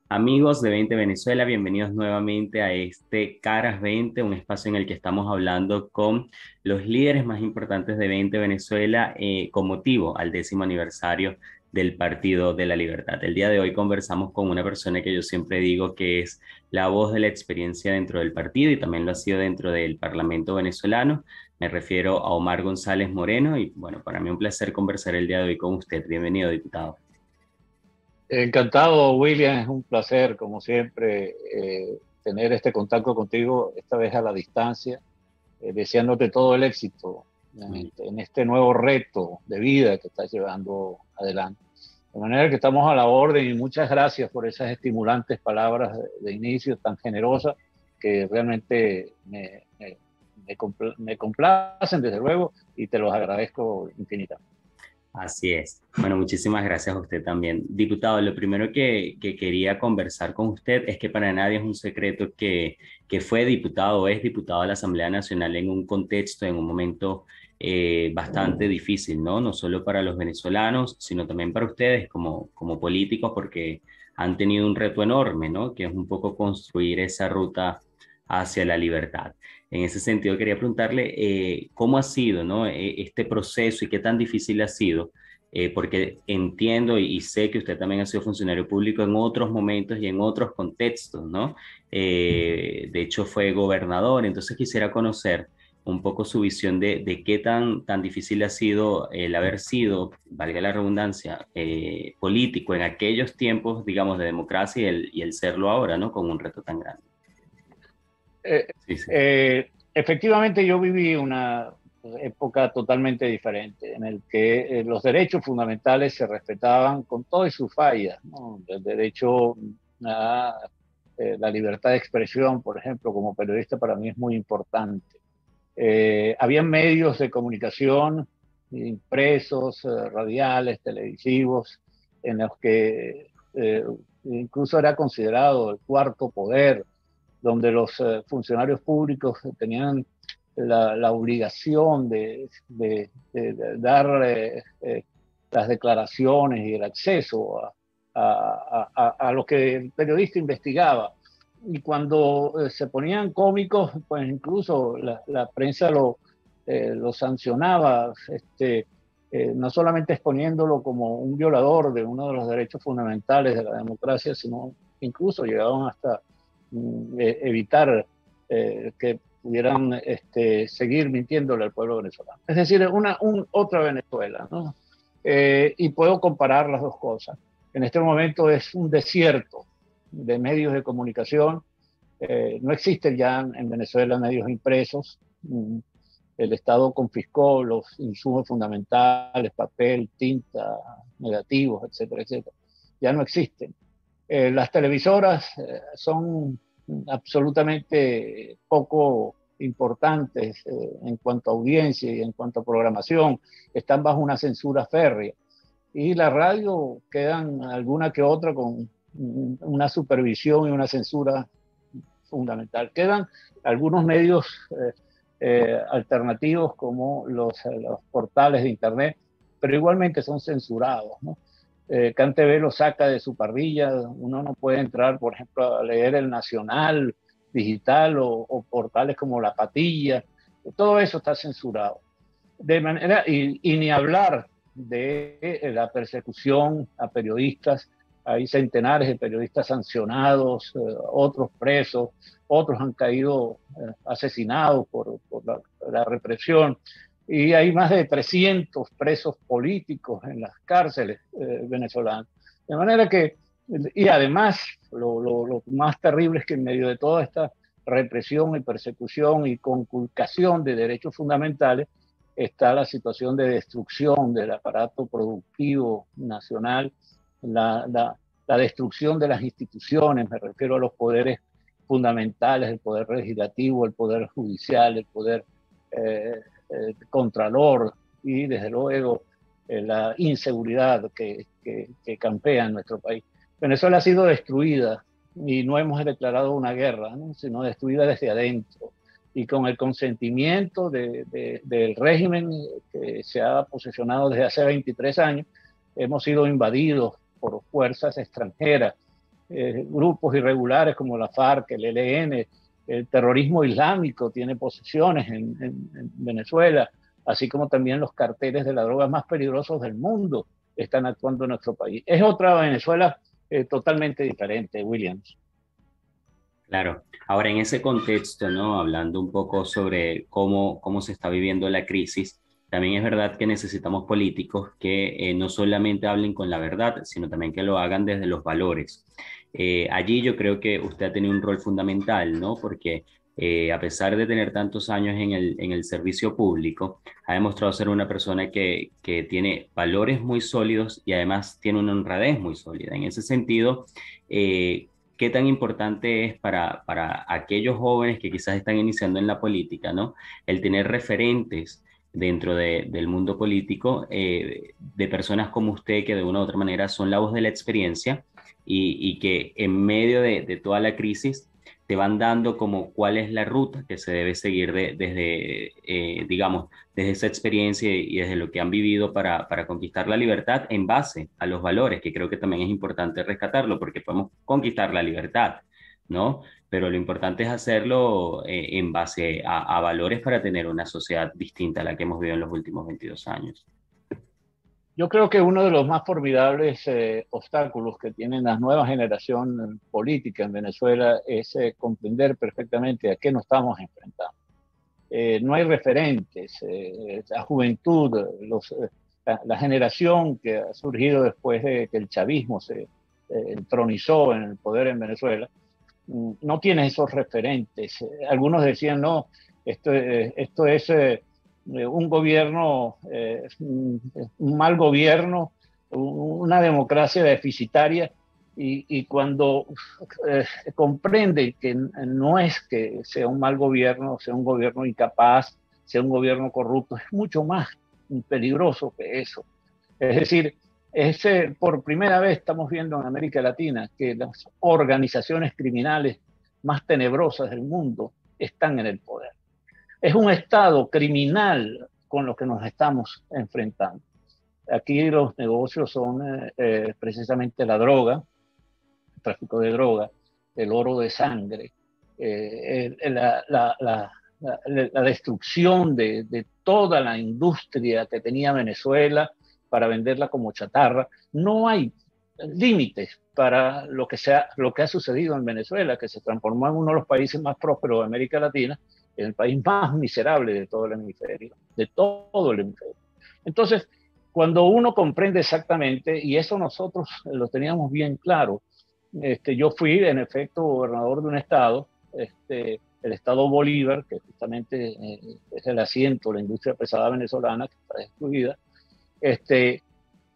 Amigos de 20 Venezuela, bienvenidos nuevamente a este Caras 20, un espacio en el que estamos hablando con los líderes más importantes de 20 Venezuela con motivo al 10º aniversario del Partido de la Libertad. El día de hoy conversamos con una persona que yo siempre digo que es la voz de la experiencia dentro del partido y también lo ha sido dentro del Parlamento venezolano. Me refiero a Omar González Moreno y bueno, para mí un placer conversar el día de hoy con usted. Bienvenido, diputado. Encantado, William, es un placer, como siempre, tener este contacto contigo, esta vez a la distancia, deseándote todo el éxito en este nuevo reto de vida que estás llevando adelante. De manera que estamos a la orden y muchas gracias por esas estimulantes palabras de inicio tan generosas que realmente me complacen, desde luego, y te los agradezco infinitamente. Así es. Bueno, muchísimas gracias a usted también. Diputado, lo primero que quería conversar con usted es que para nadie es un secreto que fue diputado o es diputado de la Asamblea Nacional en un contexto, en un momento bastante difícil, ¿no? No solo para los venezolanos, sino también para ustedes como políticos, porque han tenido un reto enorme, ¿no? Que es un poco construir esa ruta hacia la libertad. En ese sentido, quería preguntarle cómo ha sido, ¿no? Este proceso y qué tan difícil ha sido, porque entiendo y sé que usted también ha sido funcionario público en otros momentos y en otros contextos, ¿no? De hecho, fue gobernador, entonces quisiera conocer un poco su visión de qué tan difícil ha sido el haber sido, valga la redundancia, político en aquellos tiempos, digamos, de democracia y el serlo ahora, ¿no? Con un reto tan grande. Eh, Sí, sí. Efectivamente, yo viví una época totalmente diferente, en el que los derechos fundamentales se respetaban con todas sus fallas, ¿no? El derecho a la libertad de expresión, por ejemplo, como periodista para mí es muy importante. Había medios de comunicación impresos, radiales, televisivos, en los que incluso era considerado el cuarto poder, donde los funcionarios públicos tenían la obligación de dar las declaraciones y el acceso a lo que el periodista investigaba. Y cuando se ponían cómicos, pues incluso la prensa lo sancionaba, no solamente exponiéndolo como un violador de uno de los derechos fundamentales de la democracia, sino incluso llegaban hasta evitar que pudieran seguir mintiéndole al pueblo venezolano. Es decir, otra Venezuela, ¿no? Y puedo comparar las dos cosas. En este momento es un desierto de medios de comunicación. No existen ya en Venezuela medios impresos. El Estado confiscó los insumos fundamentales, papel, tinta, negativos, etcétera, etcétera. Ya no existen. Las televisoras son absolutamente poco importantes en cuanto a audiencia y en cuanto a programación. Están bajo una censura férrea. Y la radio quedan alguna que otra con una supervisión y una censura fundamental. Quedan algunos medios alternativos como los portales de Internet, pero igualmente son censurados, ¿no? CanTV lo saca de su parrilla, uno no puede entrar, por ejemplo, a leer el Nacional digital o portales como La Patilla, todo eso está censurado. De manera, y ni hablar de la persecución a periodistas. Hay centenares de periodistas sancionados, otros presos, otros han caído asesinados por la represión. Y hay más de 300 presos políticos en las cárceles venezolanas. De manera que, y además, lo más terrible es que en medio de toda esta represión y persecución y conculcación de derechos fundamentales, está la situación de destrucción del aparato productivo nacional, la destrucción de las instituciones, me refiero a los poderes fundamentales, el poder legislativo, el poder judicial, el poder contralor y desde luego la inseguridad que campea en nuestro país. Venezuela ha sido destruida y no hemos declarado una guerra, ¿no? Sino destruida desde adentro y con el consentimiento del régimen que se ha posesionado desde hace 23 años, hemos sido invadidos por fuerzas extranjeras grupos irregulares como la FARC, el ELN, el terrorismo islámico tiene posesiones en Venezuela, así como también los carteles de la droga más peligrosos del mundo están actuando en nuestro país. Es otra Venezuela totalmente diferente, Williams. Claro. Ahora, en ese contexto, ¿no? Hablando un poco sobre cómo se está viviendo la crisis, también es verdad que necesitamos políticos que no solamente hablen con la verdad, sino también que lo hagan desde los valores. Allí yo creo que usted ha tenido un rol fundamental, ¿no? Porque a pesar de tener tantos años en el servicio público, ha demostrado ser una persona que tiene valores muy sólidos y además tiene una honradez muy sólida. En ese sentido, ¿qué tan importante es para aquellos jóvenes que quizás están iniciando en la política, ¿no? El tener referentes dentro del mundo político de personas como usted que de una u otra manera son la voz de la experiencia y que en medio de toda la crisis te van dando como cuál es la ruta que se debe seguir desde, digamos, desde esa experiencia y desde lo que han vivido para conquistar la libertad en base a los valores, que creo que también es importante rescatarlo, porque podemos conquistar la libertad, ¿no? Pero lo importante es hacerlo en base a valores para tener una sociedad distinta a la que hemos vivido en los últimos 22 años. Yo creo que uno de los más formidables obstáculos que tienen las nuevas generaciones políticas en Venezuela es comprender perfectamente a qué nos estamos enfrentando. No hay referentes, la juventud, la generación que ha surgido después de que el chavismo se entronizó en el poder en Venezuela, no tiene esos referentes. Algunos decían, no, esto es un gobierno, un mal gobierno, una democracia deficitaria, y cuando comprende que no es que sea un mal gobierno, sea un gobierno incapaz, sea un gobierno corrupto, es mucho más peligroso que eso. Es decir, por primera vez estamos viendo en América Latina que las organizaciones criminales más tenebrosas del mundo están en el poder. Es un estado criminal con lo que nos estamos enfrentando. Aquí los negocios son precisamente la droga, el tráfico de droga, el oro de sangre, la destrucción de toda la industria que tenía Venezuela para venderla como chatarra. No hay límites para lo que ha sucedido en Venezuela, que se transformó en uno de los países más prósperos de América Latina, en el país más miserable de todo el hemisferio, de todo el hemisferio. Entonces, cuando uno comprende exactamente, y eso nosotros lo teníamos bien claro, yo fui en efecto gobernador de un estado, el estado Bolívar, que justamente es el asiento de la industria pesada venezolana que está destruida.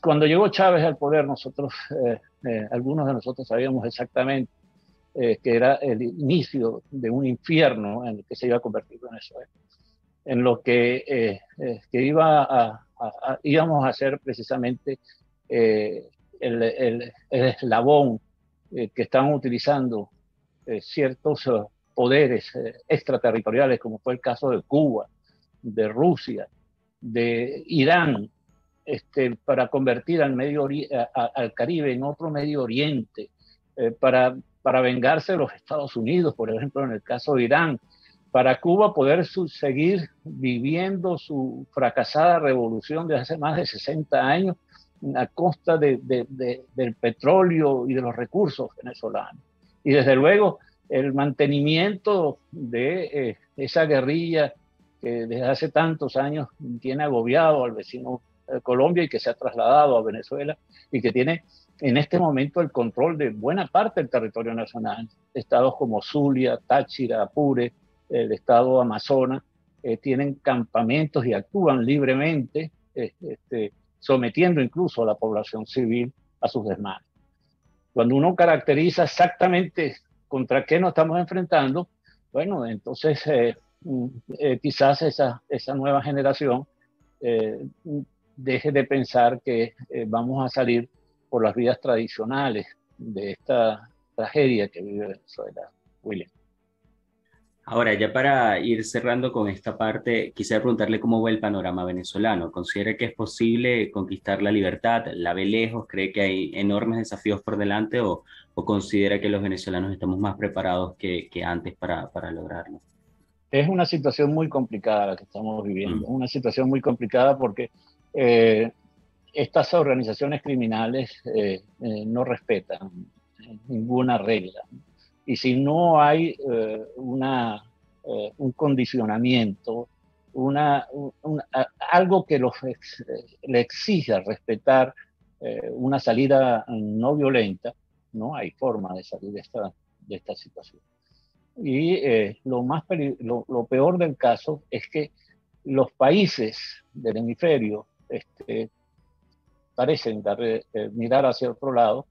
Cuando llegó Chávez al poder, algunos de nosotros sabíamos exactamente que era el inicio de un infierno en el que se iba a convertir Venezuela, en lo que íbamos a hacer precisamente el eslabón que estaban utilizando ciertos poderes extraterritoriales, como fue el caso de Cuba, de Rusia, de Irán, para convertir al Caribe en otro Medio Oriente, para vengarse de los Estados Unidos, por ejemplo, en el caso de Irán, para Cuba poder seguir viviendo su fracasada revolución de hace más de 60 años a costa del petróleo y de los recursos venezolanos. Y desde luego el mantenimiento de esa guerrilla que desde hace tantos años tiene agobiado al vecino Colombia y que se ha trasladado a Venezuela y que tiene en este momento el control de buena parte del territorio nacional. Estados como Zulia, Táchira, Apure, el estado Amazonas, tienen campamentos y actúan libremente, sometiendo incluso a la población civil a sus desmanes. Cuando uno caracteriza exactamente contra qué nos estamos enfrentando, bueno, entonces quizás esa nueva generación eh, deje de pensar que vamos a salir por las vías tradicionales de esta tragedia que vive Venezuela, William. Ahora, ya para ir cerrando con esta parte, quisiera preguntarle cómo ve el panorama venezolano. ¿Considera que es posible conquistar la libertad? ¿La ve lejos? ¿Cree que hay enormes desafíos por delante o considera que los venezolanos estamos más preparados que antes para lograrlo? Es una situación muy complicada la que estamos viviendo, Mm, una situación muy complicada porque eh, estas organizaciones criminales no respetan ninguna regla. Y si no hay un condicionamiento, algo que le exija respetar una salida no violenta, no hay forma de salir de esta situación. Y lo peor del caso es que los países del hemisferio parecen mirar hacia otro lado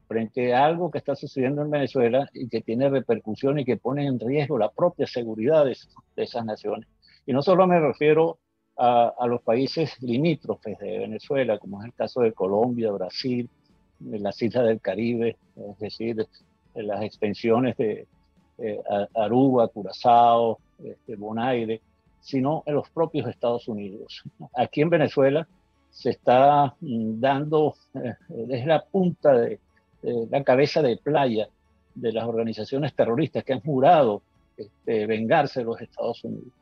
frente a algo que está sucediendo en Venezuela y que tiene repercusiones y que pone en riesgo la propia seguridad de esas naciones. Y no solo me refiero a los países limítrofes de Venezuela, como es el caso de Colombia, Brasil, de las islas del Caribe, es decir, de las extensiones de Aruba, Curazao, Bonaire, sino en los propios Estados Unidos. Aquí en Venezuela se está dando, es la punta de la cabeza de playa de las organizaciones terroristas que han jurado vengarse de los Estados Unidos.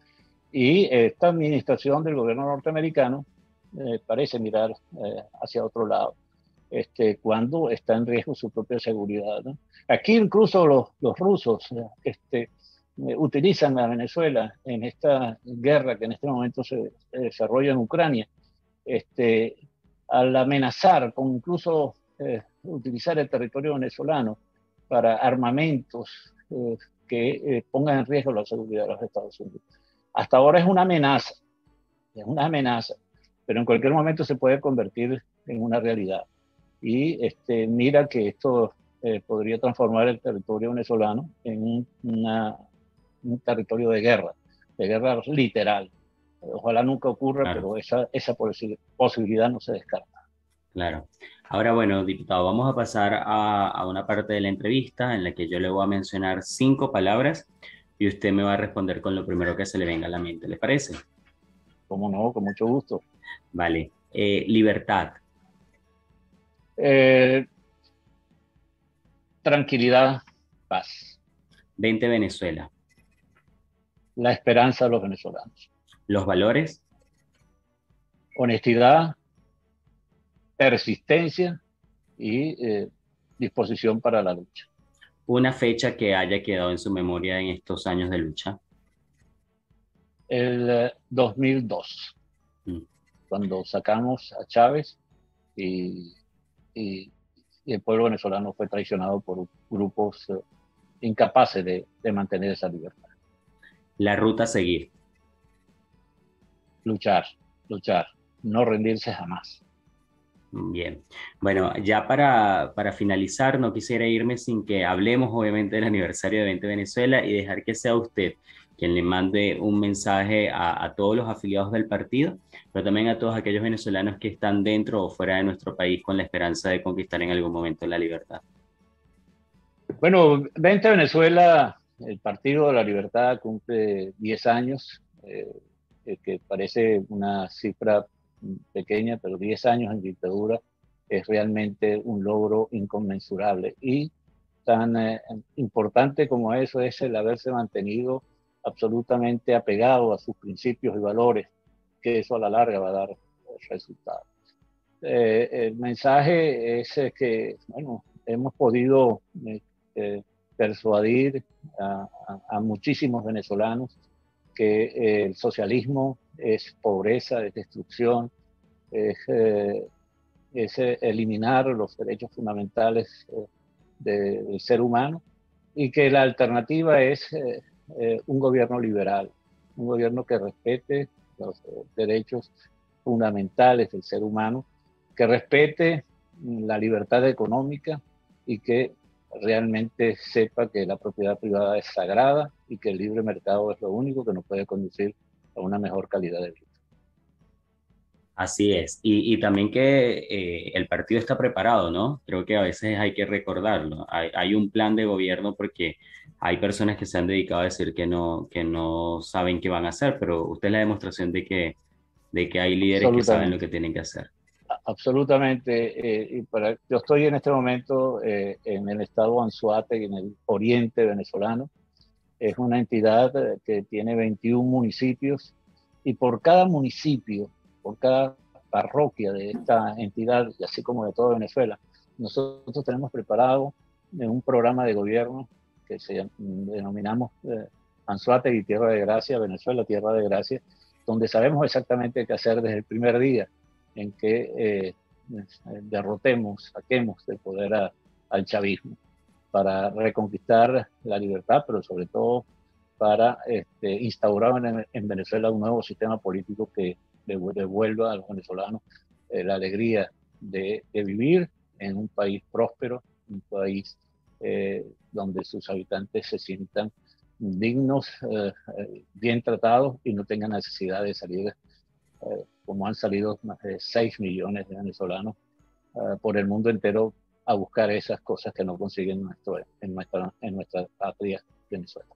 Y esta administración del gobierno norteamericano parece mirar hacia otro lado, cuando está en riesgo su propia seguridad, ¿no? Aquí incluso los rusos utilizan a Venezuela en esta guerra que en este momento se desarrolla en Ucrania, este, al amenazar con incluso utilizar el territorio venezolano para armamentos que pongan en riesgo la seguridad de los Estados Unidos. Hasta ahora es una amenaza, pero en cualquier momento se puede convertir en una realidad. Y mira que esto podría transformar el territorio venezolano en un territorio de guerra literal. Ojalá nunca ocurra, claro. pero esa posibilidad no se descarta. Claro. Ahora, bueno, diputado, vamos a pasar a una parte de la entrevista en la que yo le voy a mencionar 5 palabras y usted me va a responder con lo primero que se le venga a la mente. ¿Le parece? ¿Cómo no? Con mucho gusto. Vale. Libertad, Eh, tranquilidad, paz, 20 Venezuela, la esperanza de los venezolanos. los valores, Honestidad, persistencia y disposición para la lucha. una fecha que haya quedado en su memoria en estos años de lucha. El 2002, Mm, cuando sacamos a Chávez y, y, y el pueblo venezolano fue traicionado por grupos incapaces de mantener esa libertad. La ruta a seguir. Luchar, luchar, no rendirse jamás. Bien. Bueno, ya para finalizar, no quisiera irme sin que hablemos obviamente del aniversario de 20 Venezuela y dejar que sea usted quien le mande un mensaje a todos los afiliados del partido, pero también a todos aquellos venezolanos que están dentro o fuera de nuestro país con la esperanza de conquistar en algún momento la libertad. Bueno, 20 Venezuela, el Partido de la Libertad cumple 10 años, que parece una cifra pequeña, pero 10 años en dictadura es realmente un logro inconmensurable. Y tan importante como eso es el haberse mantenido absolutamente apegado a sus principios y valores, que eso a la larga va a dar resultados. El mensaje es que, bueno, hemos podido eh, persuadir a muchísimos venezolanos que el socialismo es pobreza, es destrucción, es, eliminar los derechos fundamentales del ser humano y que la alternativa es un gobierno liberal, un gobierno que respete los derechos fundamentales del ser humano, que respete la libertad económica y que realmente sepa que la propiedad privada es sagrada y que el libre mercado es lo único que nos puede conducir a una mejor calidad de vida. Así es. Y también que el partido está preparado, ¿no? Creo que a veces hay que recordarlo. Hay un plan de gobierno porque hay personas que se han dedicado a decir que no saben qué van a hacer, pero usted es la demostración de que hay líderes que saben lo Absolutamente. que tienen que hacer. Absolutamente. Yo estoy en este momento en el estado Anzoátegui, en el oriente venezolano. Es una entidad que tiene 21 municipios y por cada municipio, por cada parroquia de esta entidad, y así como de toda Venezuela, nosotros tenemos preparado un programa de gobierno que denominamos Anzoátegui Tierra de Gracia, Venezuela Tierra de Gracia, donde sabemos exactamente qué hacer desde el primer día en que derrotemos, saquemos del poder al chavismo para reconquistar la libertad, pero sobre todo para instaurar en Venezuela un nuevo sistema político que devuelva a los venezolanos la alegría de vivir en un país próspero, un país donde sus habitantes se sientan dignos, bien tratados y no tengan necesidad de salir como han salido más de 6 millones de venezolanos por el mundo entero a buscar esas cosas que no consiguen en nuestra patria Venezuela.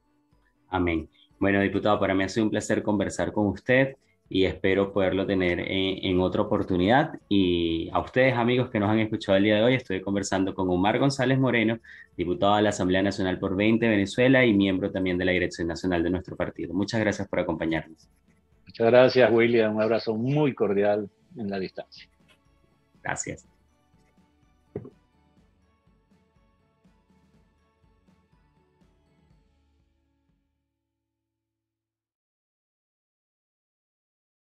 Amén. Bueno, diputado, para mí ha sido un placer conversar con usted y espero poderlo tener en otra oportunidad. Y a ustedes, amigos que nos han escuchado el día de hoy, estoy conversando con Omar González Moreno, diputado de la Asamblea Nacional por 20 Venezuela y miembro también de la Dirección Nacional de nuestro partido. Muchas gracias por acompañarnos. Muchas gracias, William. Un abrazo muy cordial en la distancia. Gracias.